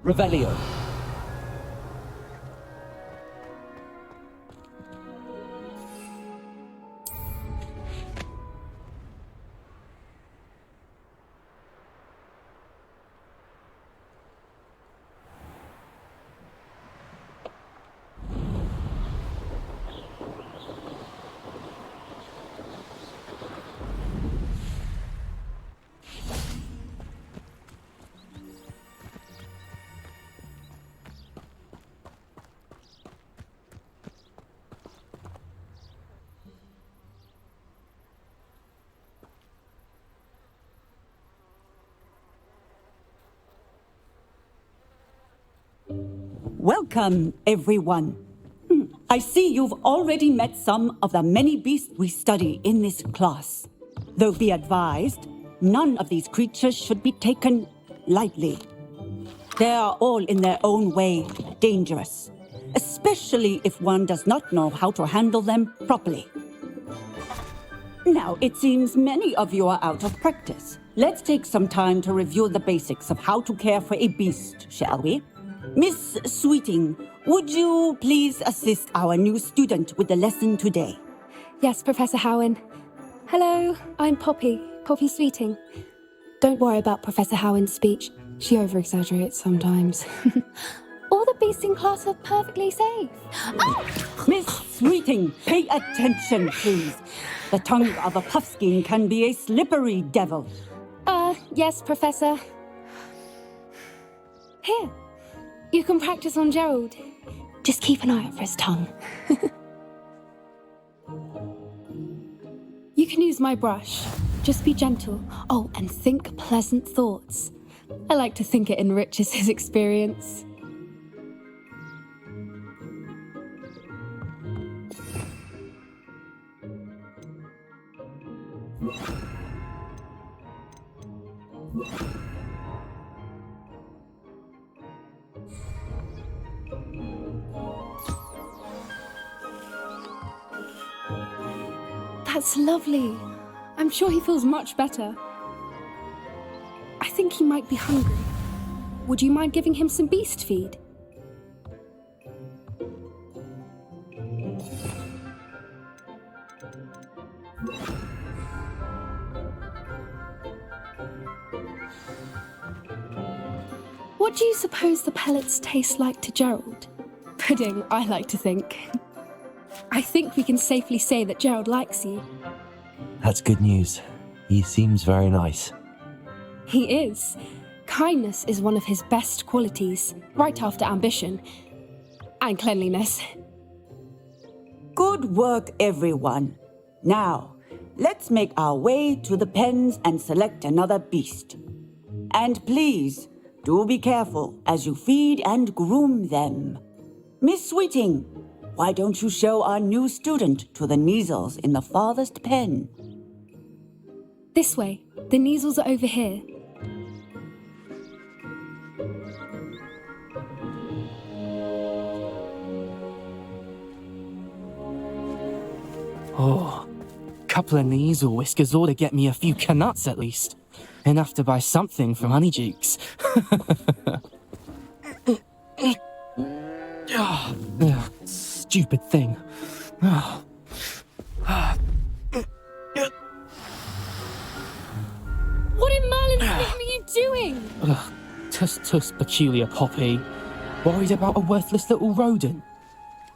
Revelio. Welcome, everyone. I see you've already met some of the many beasts we study in this class. Though be advised, none of these creatures should be taken lightly. They are all in their own way dangerous, especially if one does not know how to handle them properly. Now, it seems many of you are out of practice. Let's take some time to review the basics of how to care for a beast, shall we? Miss Sweeting, would you please assist our new student with the lesson today? Yes, Professor Howin. Hello, I'm Poppy Sweeting. Don't worry about Professor Howin's speech. She over-exaggerates sometimes. All the beasts in class are perfectly safe. Oh! Miss Sweeting, pay attention, please. The tongue of a puffskein can be a slippery devil. Yes, Professor. Here, you can practice on Gerald. Just keep an eye out for his tongue. You can use my brush. Just be gentle. Oh, and think pleasant thoughts. I like to think it enriches his experience. That's lovely. I'm sure he feels much better. I think he might be hungry. Would you mind giving him some beast feed? What do you suppose the pellets taste like to Gerald? Pudding, I like to think. I think we can safely say that Gerald likes you. That's good news. He seems very nice. He is. Kindness is one of his best qualities, right after ambition. And cleanliness. Good work, everyone. Now, let's make our way to the pens and select another beast. And please, do be careful as you feed and groom them. Miss Sweeting, why don't you show our new student to the Neasels in the farthest pen? This way. The Neasels are over here. Oh, couple of Neasel whiskers ought to get me a few canuts at least. Enough to buy something from Honeydukes. Stupid thing. What in Merlin's name are you doing? Tuss peculiar Poppy. Worried about a worthless little rodent.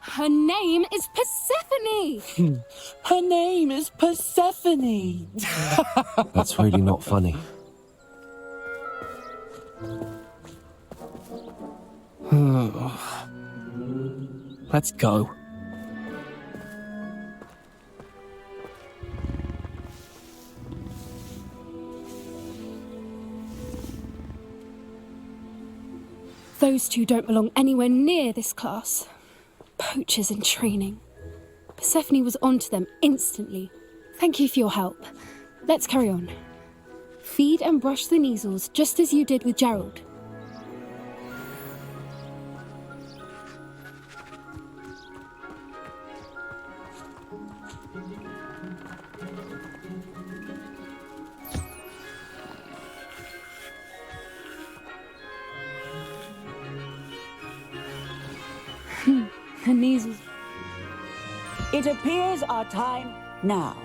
Her name is Persephone! Her name is Persephone! That's really not funny. Let's go. Those two don't belong anywhere near this class. Poachers in training. Persephone was onto them instantly. Thank you for your help. Let's carry on. Feed and brush the Neasels just as you did with Gerald. Her knees was... It appears our time now.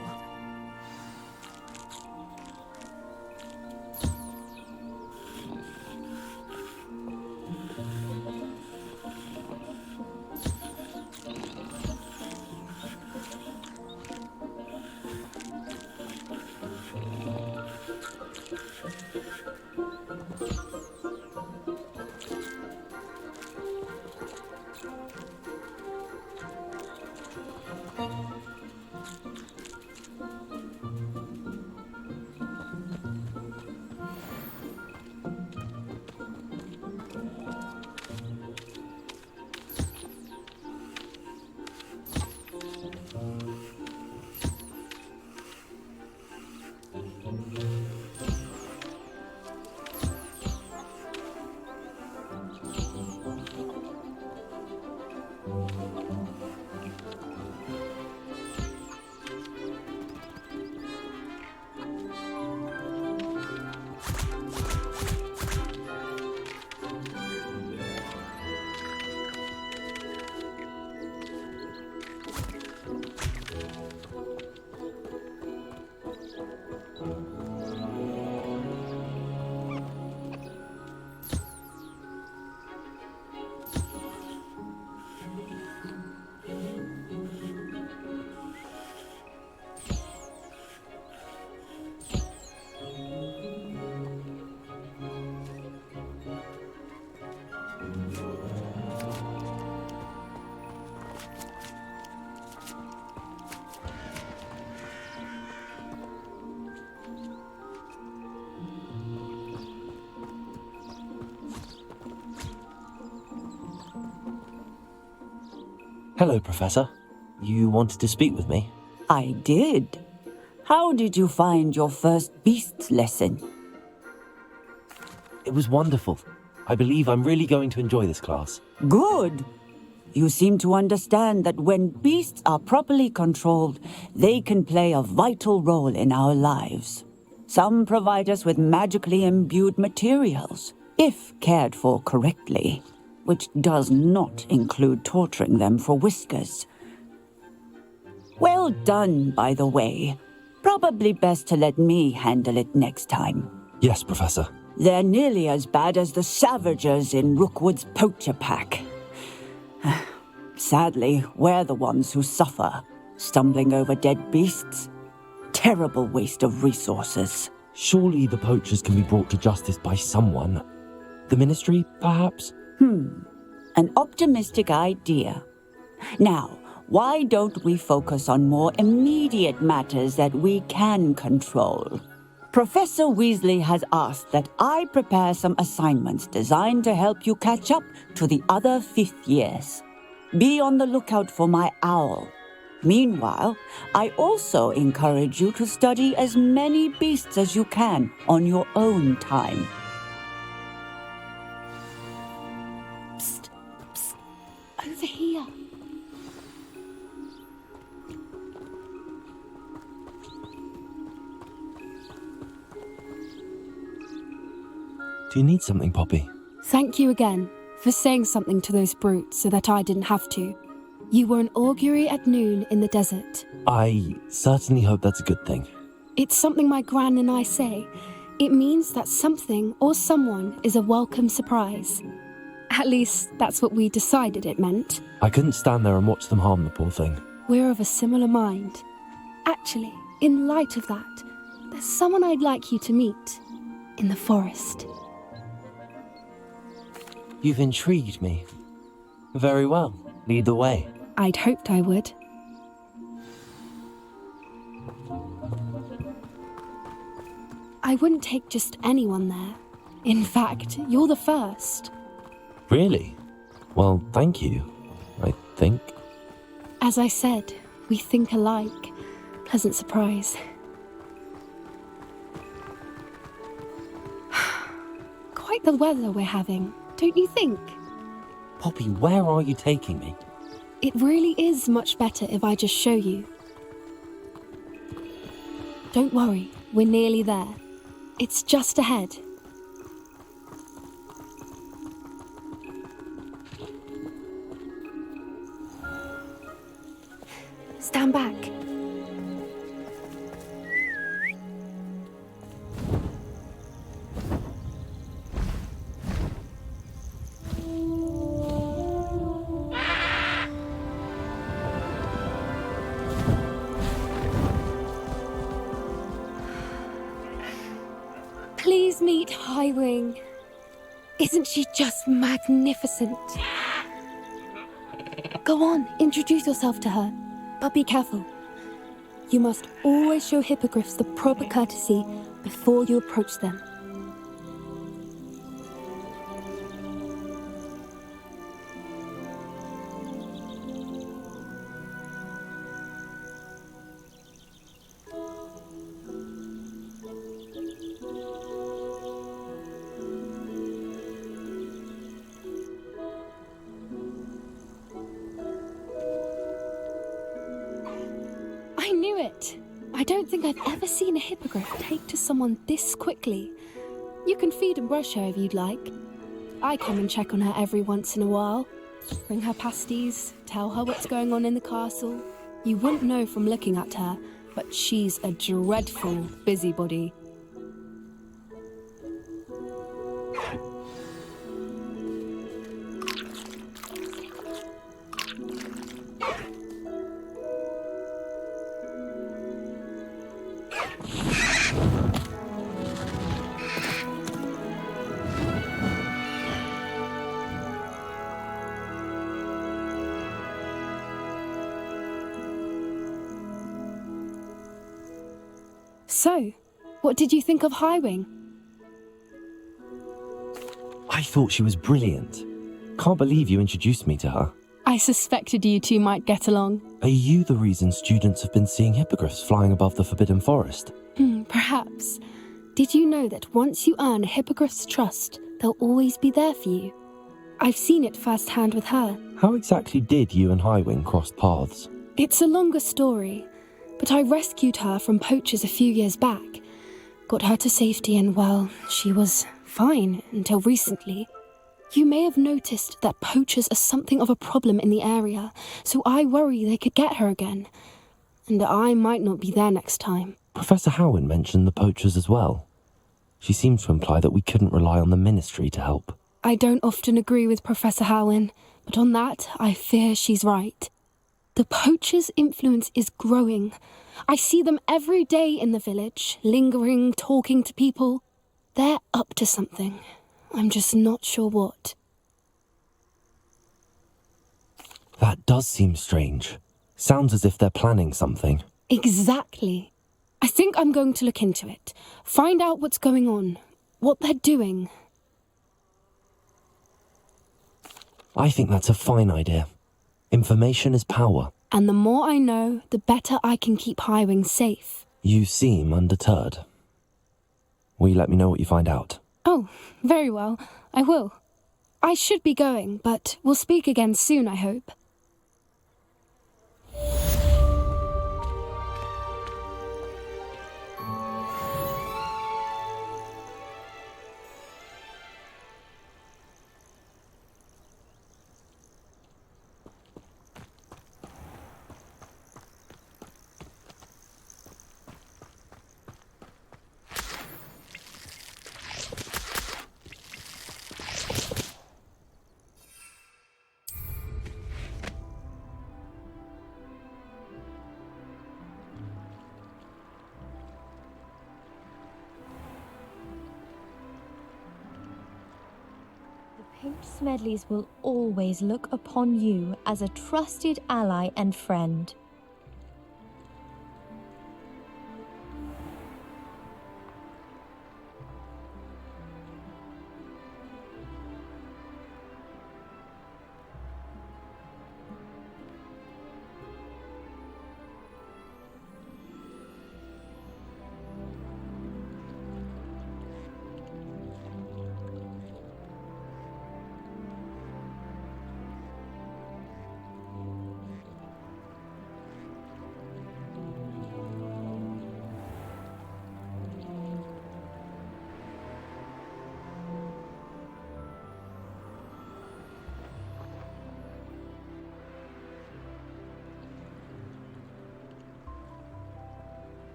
Hello, Professor. You wanted to speak with me? I did. How did you find your first beasts lesson? It was wonderful. I believe I'm really going to enjoy this class. Good. You seem to understand that when beasts are properly controlled, they can play a vital role in our lives. Some provide us with magically imbued materials, if cared for correctly, which does not include torturing them for whiskers. Well done, by the way. Probably best to let me handle it next time. Yes, Professor. They're nearly as bad as the Savagers in Rookwood's poacher pack. Sadly, we're the ones who suffer, stumbling over dead beasts. Terrible waste of resources. Surely the poachers can be brought to justice by someone. The Ministry, perhaps? An optimistic idea. Now, why don't we focus on more immediate matters that we can control? Professor Weasley has asked that I prepare some assignments designed to help you catch up to the other fifth years. Be on the lookout for my owl. Meanwhile, I also encourage you to study as many beasts as you can on your own time. Psst, psst, over here. Do you need something, Poppy? Thank you again for saying something to those brutes so that I didn't have to. You were an augury at noon in the desert. I certainly hope that's a good thing. It's something my gran and I say. It means that something or someone is a welcome surprise. At least, that's what we decided it meant. I couldn't stand there and watch them harm the poor thing. We're of a similar mind. Actually, in light of that, there's someone I'd like you to meet. In the forest. You've intrigued me. Very well. Lead the way. I'd hoped I would. I wouldn't take just anyone there. In fact, you're the first. Really? Well, thank you, I think. As I said, we think alike. Pleasant surprise. Quite the weather we're having, don't you think? Poppy, where are you taking me? It really is much better if I just show you. Don't worry, we're nearly there. It's just ahead. Stand back. Please meet Highwing. Isn't she just magnificent? Go on, introduce yourself to her. But be careful. You must always show hippogriffs the proper courtesy before you approach them. I knew it! I don't think I've ever seen a hippogriff take to someone this quickly. You can feed and brush her if you'd like. I come and check on her every once in a while. Bring her pasties, tell her what's going on in the castle. You wouldn't know from looking at her, but she's a dreadful busybody. So, what did you think of Highwing? I thought she was brilliant. Can't believe you introduced me to her. I suspected you two might get along. Are you the reason students have been seeing hippogriffs flying above the Forbidden Forest? Perhaps. Did you know that once you earn a hippogriff's trust, they'll always be there for you? I've seen it firsthand with her. How exactly did you and Highwing cross paths? It's a longer story, but I rescued her from poachers a few years back. Got her to safety and, well, she was fine until recently. You may have noticed that poachers are something of a problem in the area, so I worry they could get her again. And I might not be there next time. Professor Howin mentioned the poachers as well. She seemed to imply that we couldn't rely on the ministry to help. I don't often agree with Professor Howin, but on that, I fear she's right. The poachers' influence is growing. I see them every day in the village, lingering, talking to people. They're up to something. I'm just not sure what. That does seem strange. Sounds as if they're planning something. Exactly. I think I'm going to look into it. Find out what's going on, what they're doing. I think that's a fine idea. Information is power. And the more I know, the better I can keep Highwing safe. You seem undeterred. Will you let me know what you find out? Oh, very well. I will. I should be going, but we'll speak again soon, I hope. Pink Smedleys will always look upon you as a trusted ally and friend.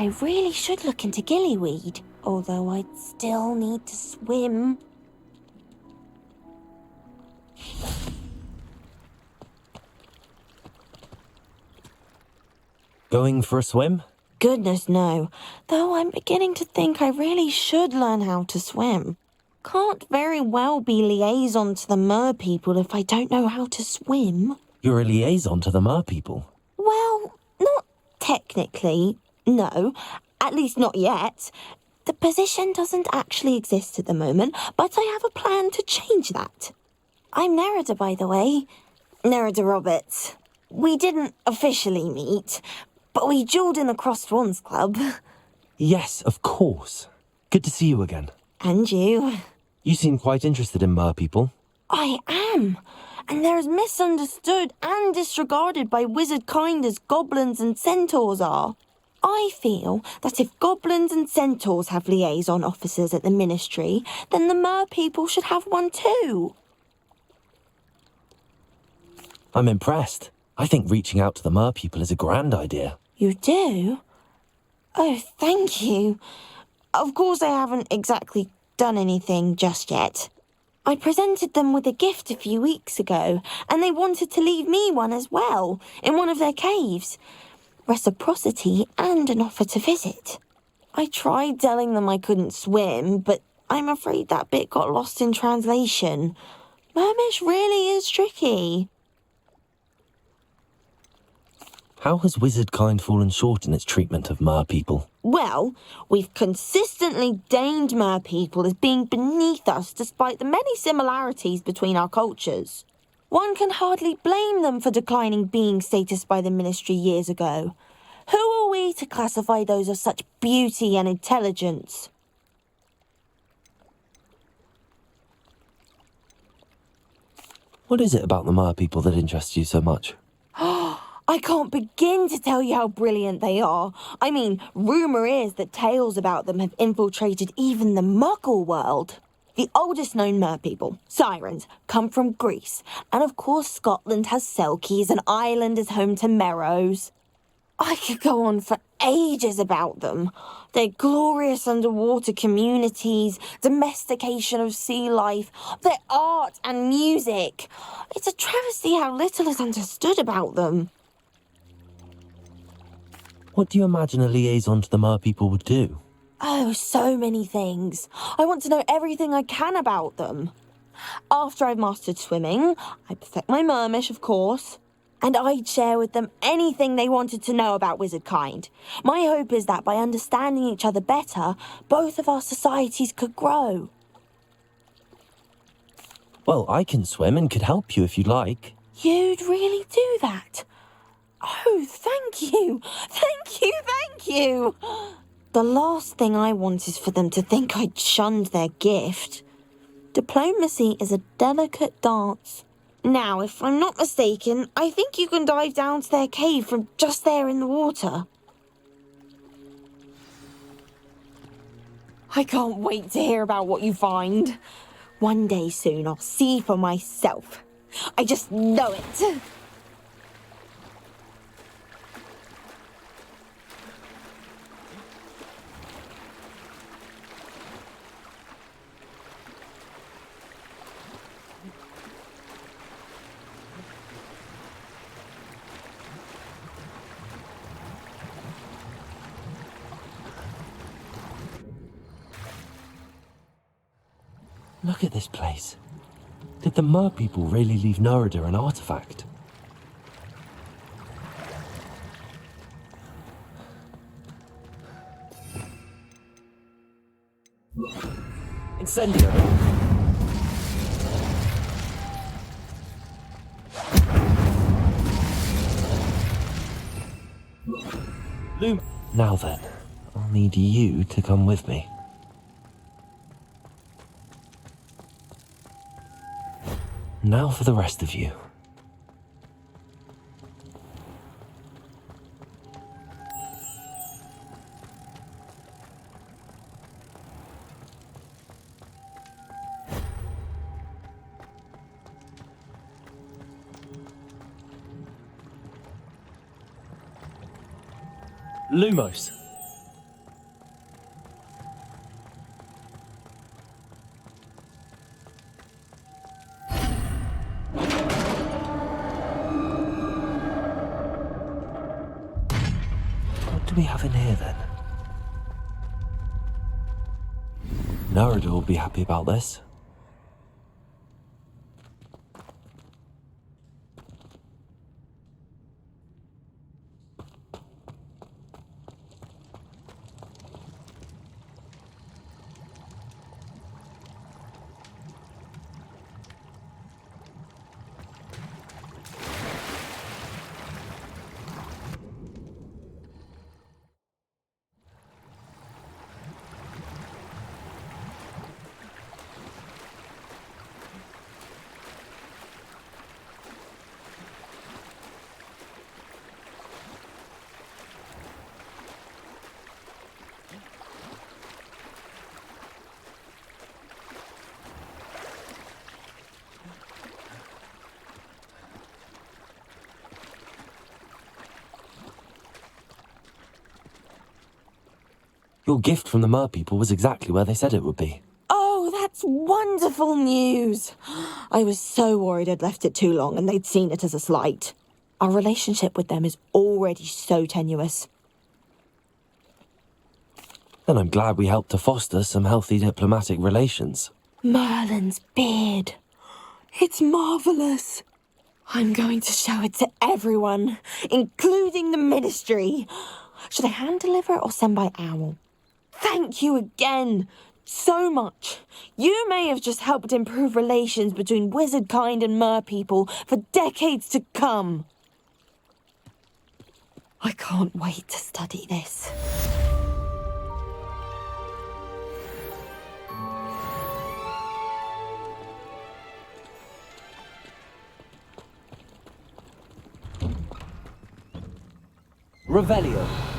I really should look into gillyweed, although I'd still need to swim. Going for a swim? Goodness no, though I'm beginning to think I really should learn how to swim. Can't very well be liaison to the mer people if I don't know how to swim. You're a liaison to the mer people. Well, not technically, no. At least not yet. The position doesn't actually exist at the moment, but I have a plan to change that. I'm Nerida, by the way. Nerida Roberts. We didn't officially meet, but we duelled in the Crossed Swans Club. Yes, of course. Good to see you again. And you. You seem quite interested in mer people. I am. And they're as misunderstood and disregarded by wizard kind as goblins and centaurs are. I feel that if goblins and centaurs have liaison officers at the ministry, then the mer people should have one too. I'm impressed. I think reaching out to the mer people is a grand idea. You do? Oh, thank you. Of course I haven't exactly done anything just yet. I presented them with a gift a few weeks ago, and they wanted to leave me one as well, in one of their caves. Reciprocity and an offer to visit. I tried telling them I couldn't swim, but I'm afraid that bit got lost in translation. Mermish really is tricky. How has wizard kind fallen short in its treatment of mer people? Well, we've consistently deemed mer people as being beneath us despite the many similarities between our cultures. One can hardly blame them for declining being status by the ministry years ago. Who are we to classify those of such beauty and intelligence? What is it about the mer people that interests you so much? I can't begin to tell you how brilliant they are. I mean, rumour is that tales about them have infiltrated even the Muggle world. The oldest known mer people, sirens, come from Greece. And of course Scotland has Selkies and Ireland is home to Merrows. I could go on for ages about them. Their glorious underwater communities, domestication of sea life, their art and music. It's a travesty how little is understood about them. What do you imagine a liaison to the mer people would do? Oh, so many things. I want to know everything I can about them. After I've mastered swimming, I perfect my mermish, of course, and I'd share with them anything they wanted to know about wizard kind. My hope is that by understanding each other better, both of our societies could grow. Well, I can swim and could help you if you'd like. You'd really do that? Oh, thank you! Thank you, thank you! The last thing I want is for them to think I'd shunned their gift. Diplomacy is a delicate dance. Now, if I'm not mistaken, I think you can dive down to their cave from just there in the water. I can't wait to hear about what you find. One day soon I'll see for myself. I just know it. Look at this place. Did the mer people really leave Nerida an artifact? Incendio! Now then, I'll need you to come with me. Now for the rest of you. Lumos. do we have in here then? Narada will be happy about this. Your gift from the Mer people was exactly where they said it would be. Oh, that's wonderful news. I was so worried I'd left it too long and they'd seen it as a slight. Our relationship with them is already so tenuous. Then I'm glad we helped to foster some healthy diplomatic relations. Merlin's beard. It's marvellous. I'm going to show it to everyone, including the Ministry. Should I hand deliver it or send by owl? Thank you again so much. You may have just helped improve relations between wizard kind and mer people for decades to come. I can't wait to study this. Revelio.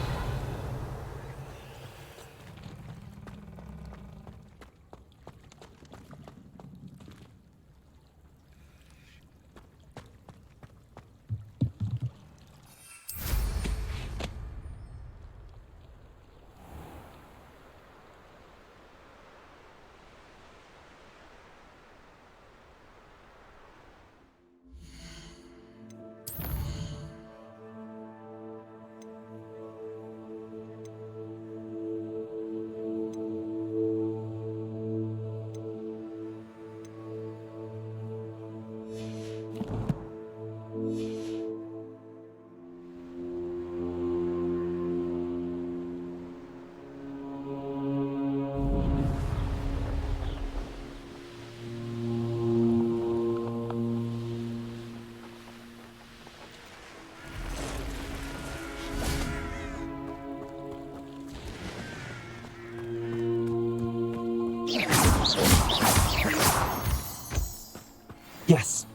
Yes.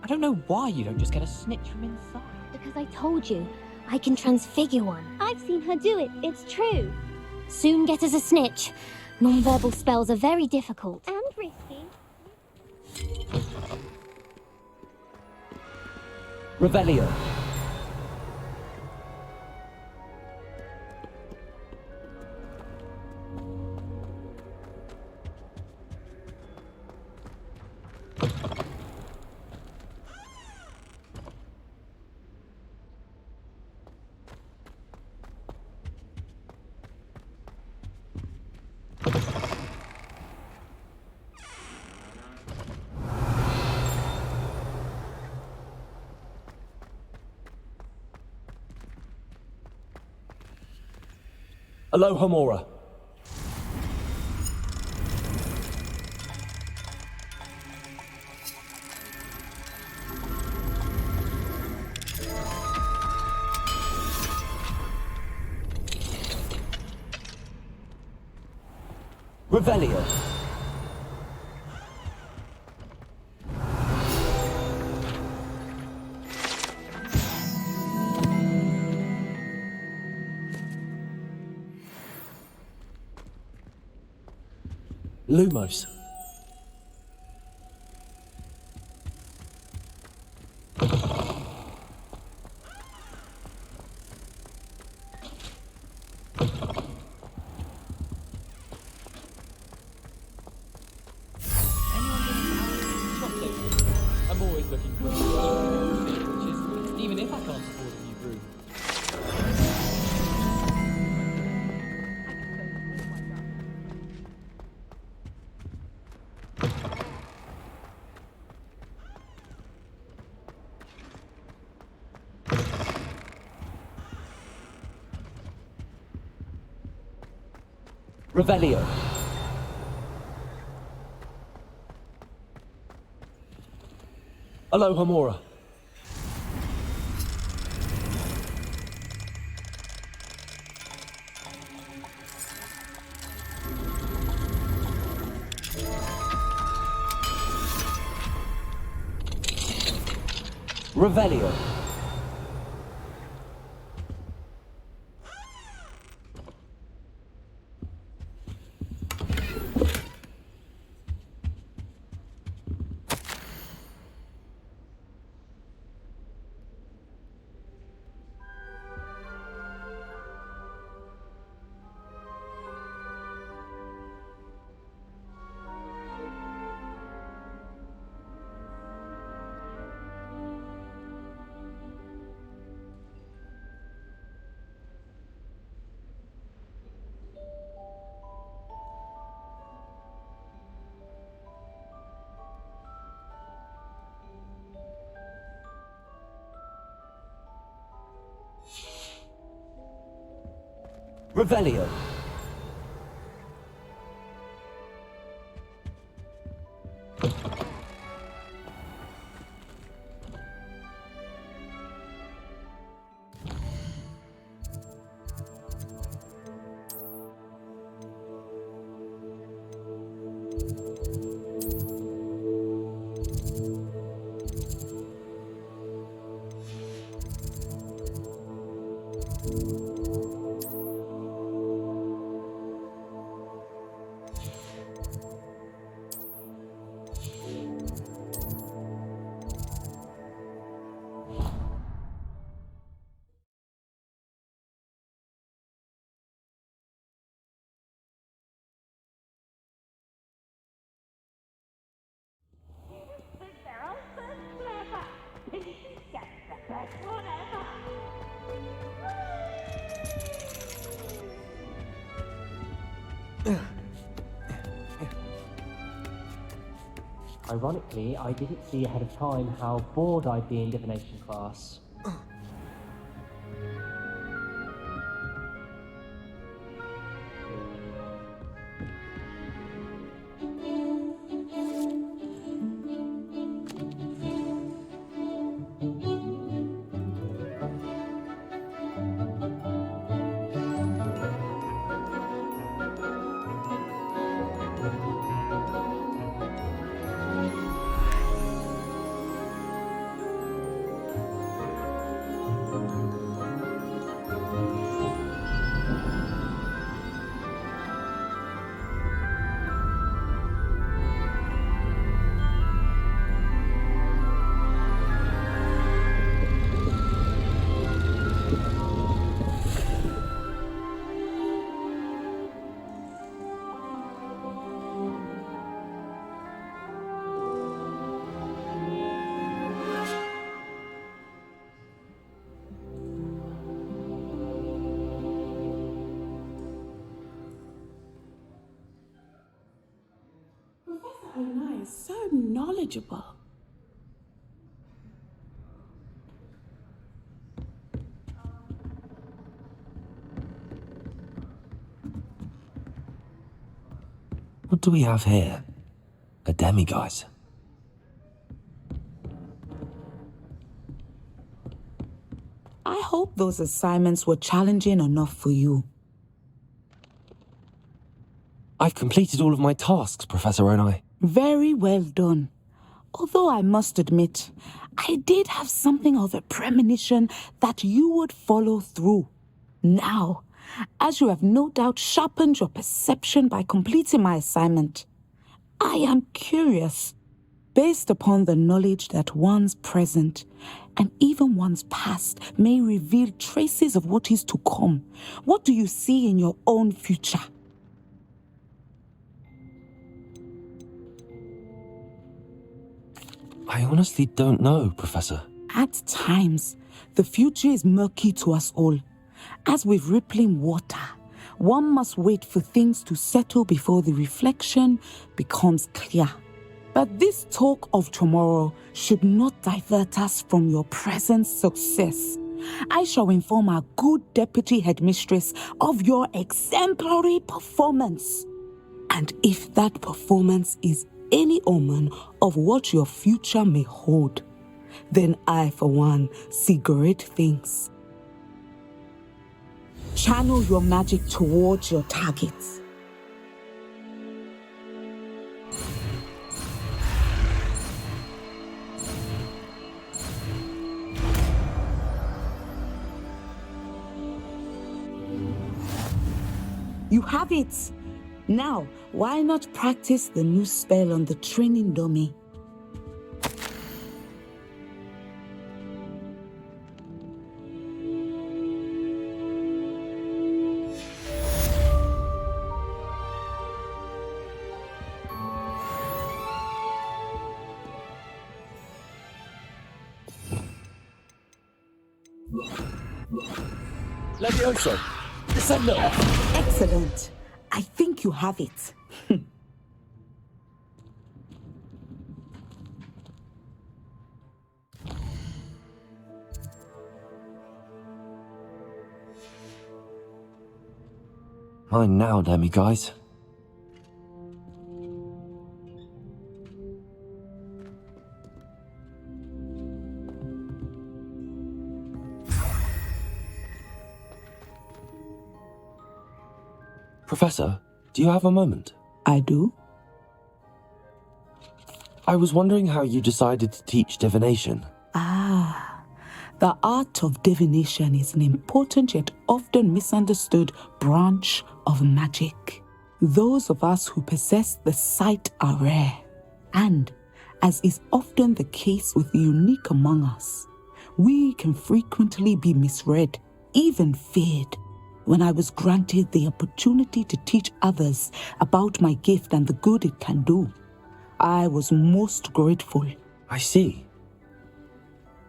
I don't know why you don't just get a snitch from inside. Because I told you, I can transfigure one. I've seen her do it, it's true. Soon get us a snitch. Non-verbal spells are very difficult. And risky. Revelio. Aloha Mora. Revelio. Lumos. I'm always looking for sandwiches, even if I can't afford a new broom. Revelio. Aloha Mora. Revelio. Revelio. Ironically, I didn't see ahead of time how bored I'd be in divination class. Ona is so knowledgeable. do we have here? A demiguise. I hope those assignments were challenging enough for you. I've completed all of my tasks, Professor Onai. Very well done. Although I must admit, I did have something of a premonition that you would follow through. Now, as you have no doubt sharpened your perception by completing my assignment, I am curious, based upon the knowledge that one's present and even one's past may reveal traces of what is to come. What do you see in your own future? I honestly don't know, Professor. At times, the future is murky to us all. As with rippling water, one must wait for things to settle before the reflection becomes clear. But this talk of tomorrow should not divert us from your present success. I shall inform our good deputy headmistress of your exemplary performance. And if that performance is any omen of what your future may hold, then I, for one, see great things. Channel your magic towards your targets. You have it! Now, why not practice the new spell on the training dummy? Levioso! Descendo! Excellent. I think you have it. Mine now, demiguise. Professor, do you have a moment? I do? I was wondering how you decided to teach divination. The art of divination is an important yet often misunderstood branch of magic. Those of us who possess the sight are rare, and, as is often the case with the unique among us, we can frequently be misread, even feared. When I was granted the opportunity to teach others about my gift and the good it can do, I was most grateful. I see.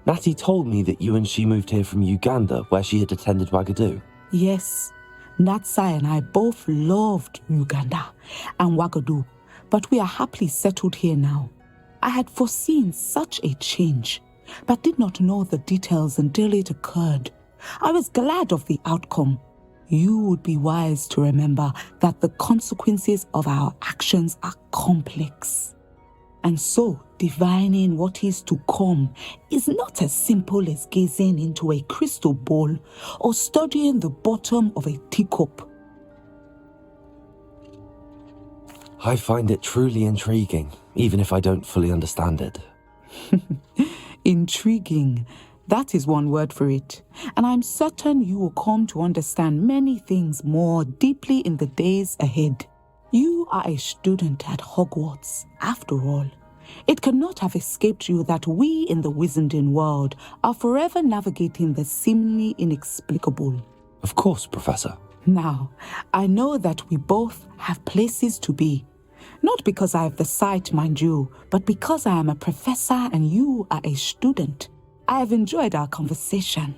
Natty told me that you and she moved here from Uganda, where she had attended Wagadu. Yes, Natsai and I both loved Uganda and Wagadu, but we are happily settled here now. I had foreseen such a change, but did not know the details until it occurred. I was glad of the outcome. You would be wise to remember that the consequences of our actions are complex. And so, divining what is to come is not as simple as gazing into a crystal ball or studying the bottom of a teacup. I find it truly intriguing, even if I don't fully understand it. Intriguing. That is one word for it. And I'm certain you will come to understand many things more deeply in the days ahead. You are a student at Hogwarts, after all. It cannot have escaped you that we in the Wizarding world are forever navigating the seemingly inexplicable. Of course, Professor. Now, I know that we both have places to be. Not because I have the sight, mind you, but because I am a professor and you are a student. I have enjoyed our conversation.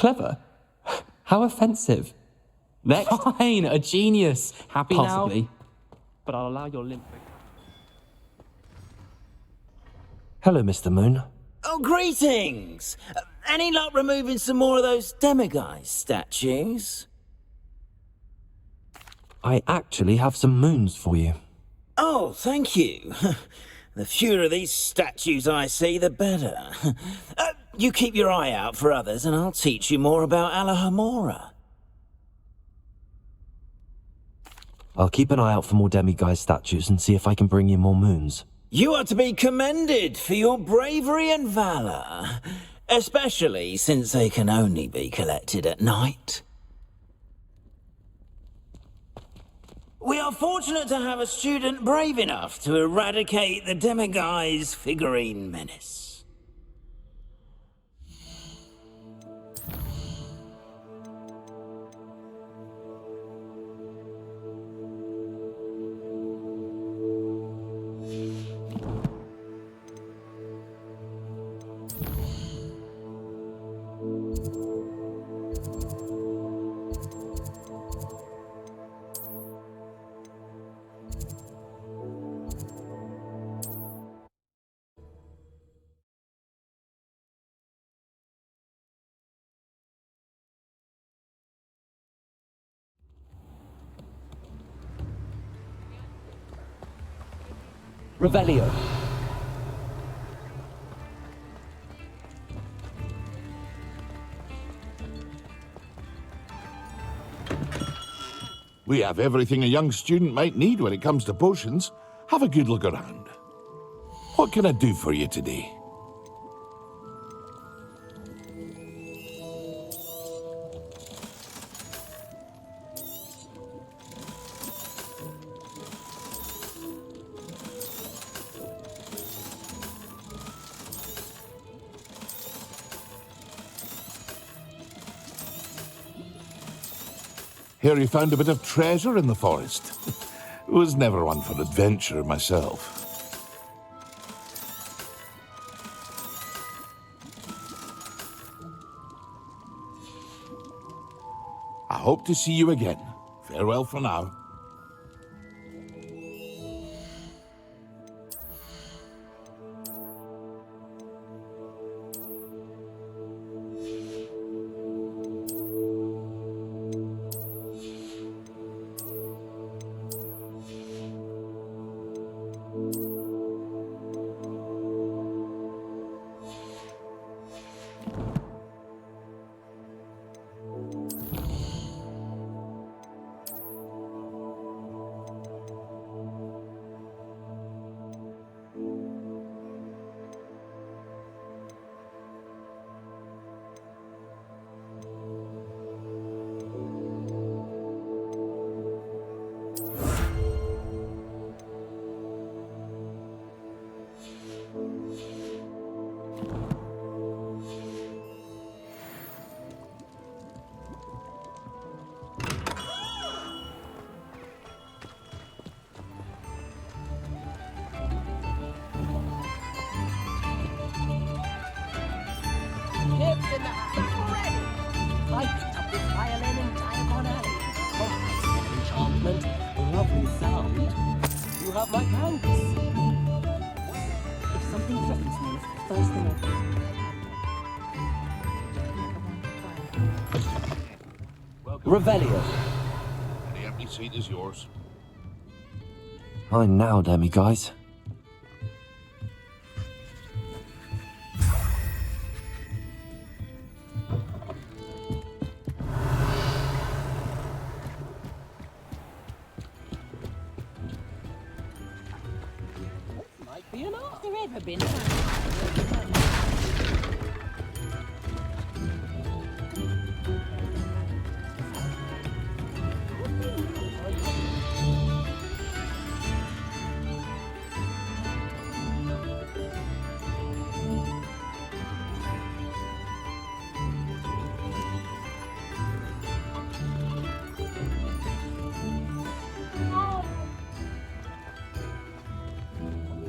Clever? How offensive. Next. Fine, a genius. Happy Possibly. now? But I'll allow your limp. Hello, Mr. Moon. Oh, greetings! Any luck removing some more of those demiguise statues? I actually have some moons for you. Oh, thank you. The fewer of these statues I see, the better. You keep your eye out for others, and I'll teach you more about Alohomora. I'll keep an eye out for more demiguise statues and see if I can bring you more moons. You are to be commended for your bravery and valour, especially since they can only be collected at night. We are fortunate to have a student brave enough to eradicate the demiguise figurine menace. Revelio. We have everything a young student might need when it comes to potions. Have a good look around. What can I do for you today? Hear you found a bit of treasure in the forest. Was never one for adventure myself. I hope to see you again. Farewell for now. I picked up this violin in Diagon Alley. Oh, enchantment, lovely sound. You have my thanks. If something threatens me, first thing I do. Revelio. The empty seat is yours. Mine now, demiguise. Might be enough. There ever been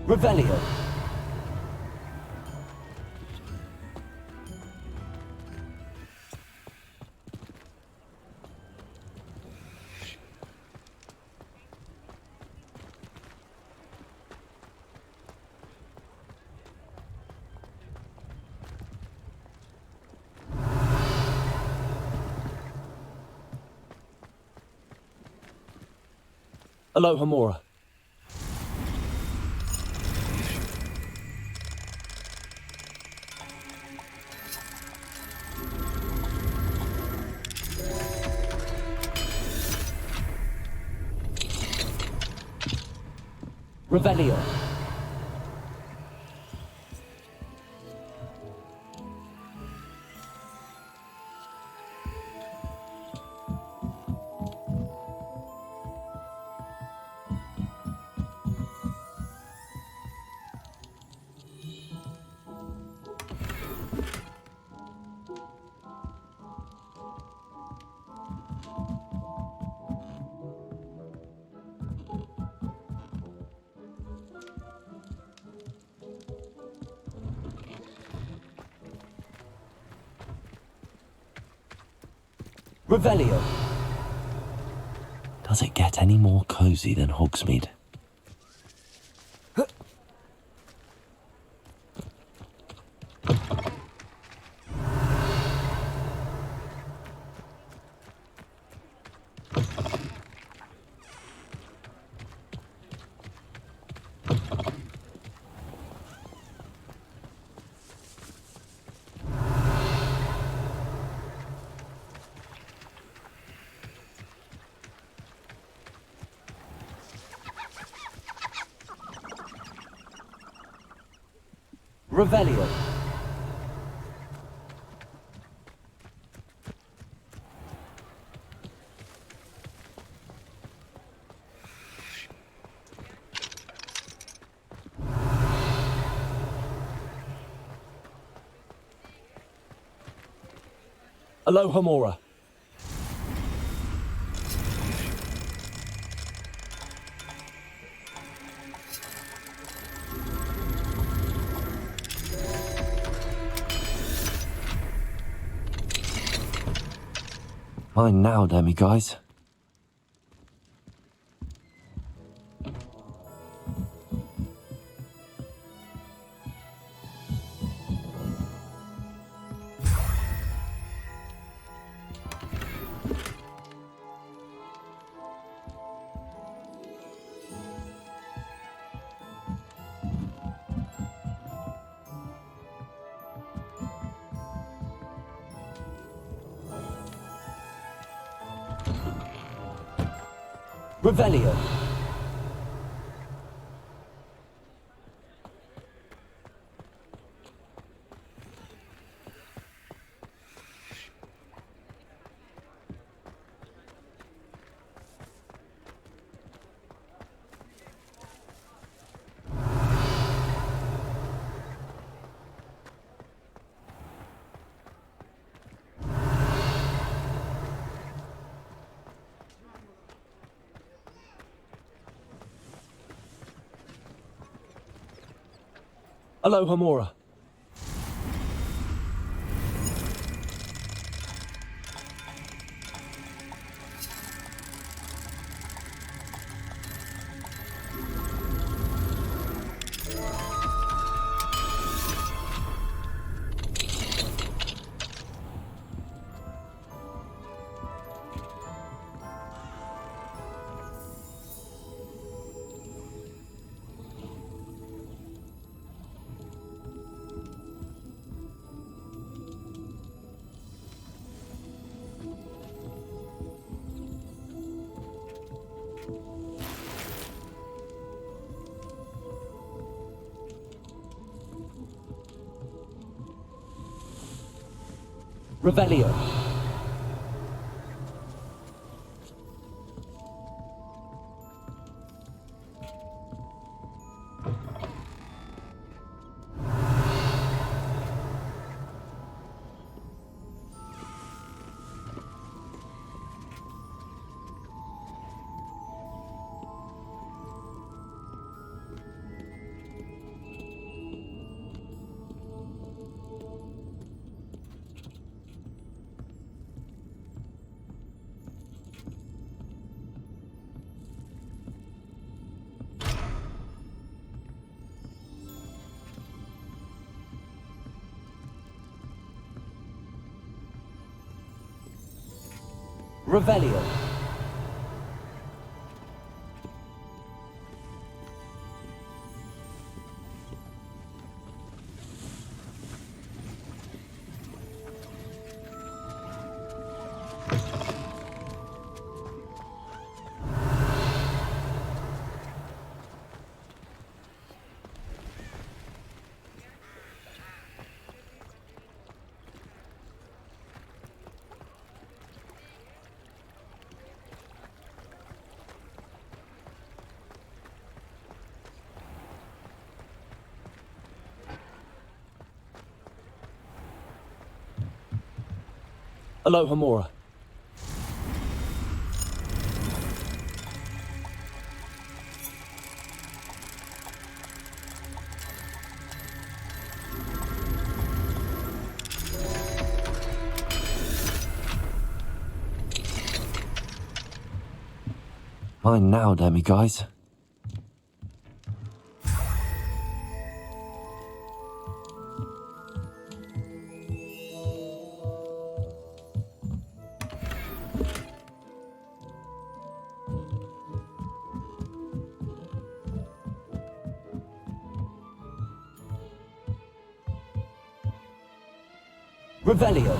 Revelio. Aloha Mora. Revelio. Revelio. Does it get any more cozy than Hogsmeade? Revelio. Aloha Mora. Mine now, Demi guys. Revelio. Aloha Mora. Revelio. Revelio. Alohomora. Mine now, Demi, guys. Revelio.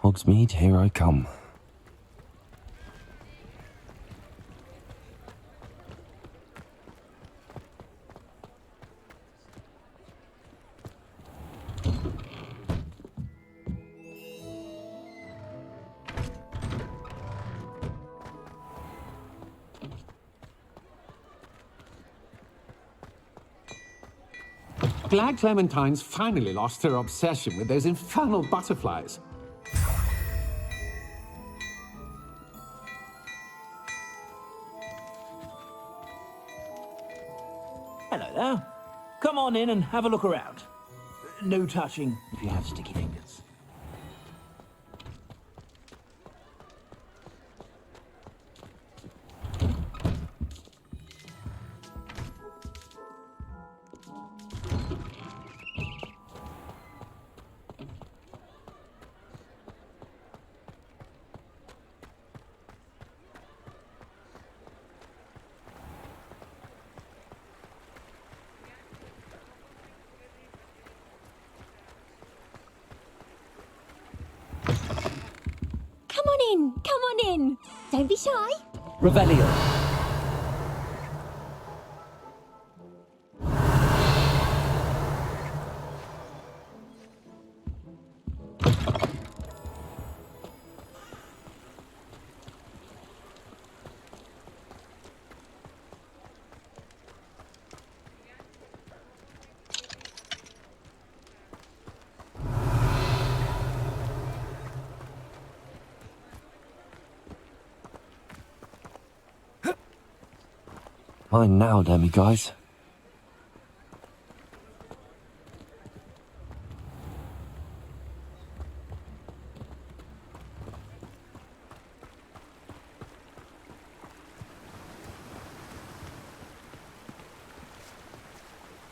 Hogsmeade, here I come. Glad Clementine's finally lost her obsession with those infernal butterflies. Hello there. Come on in and have a look around. No touching if you have sticky fingers. Come on in. Don't be shy. Revelio. Mine now, Demi, guys.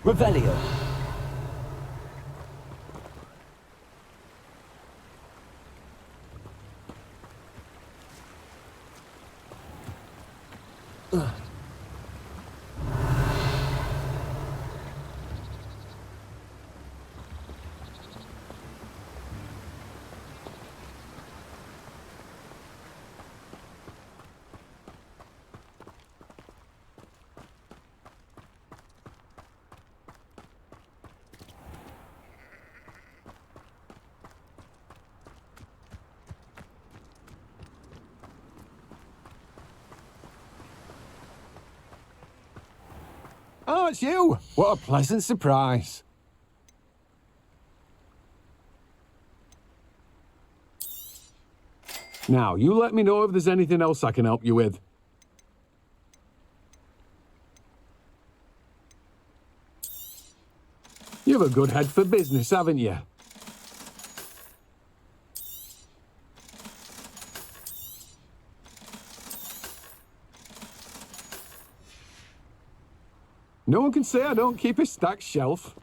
Revelio. Oh, it's you! What a pleasant surprise. Now, you let me know if there's anything else I can help you with. You have a good head for business, haven't you? No one can say I don't keep a stacked shelf.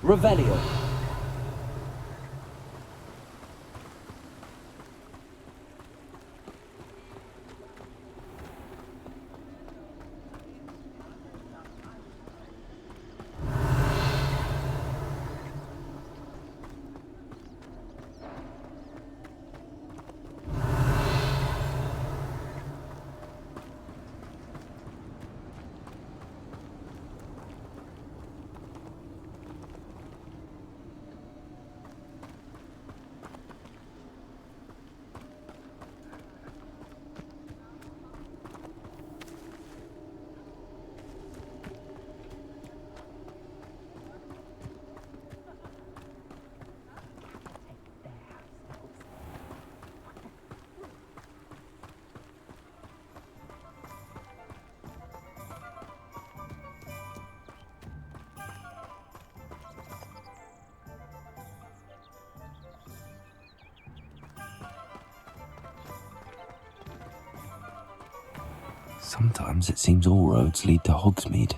Revelio. Sometimes it seems all roads lead to Hogsmeade.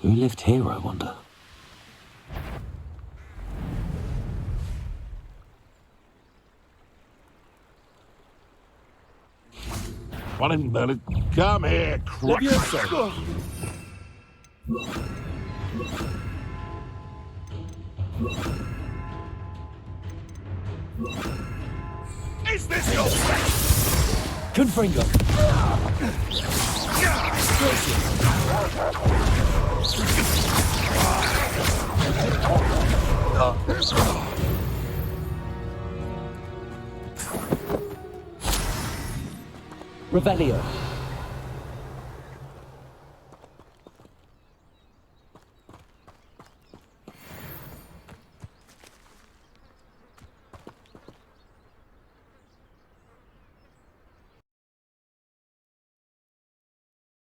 Who lived here, I wonder? Come here, Crux. Is this your Gryffindor. Revelio.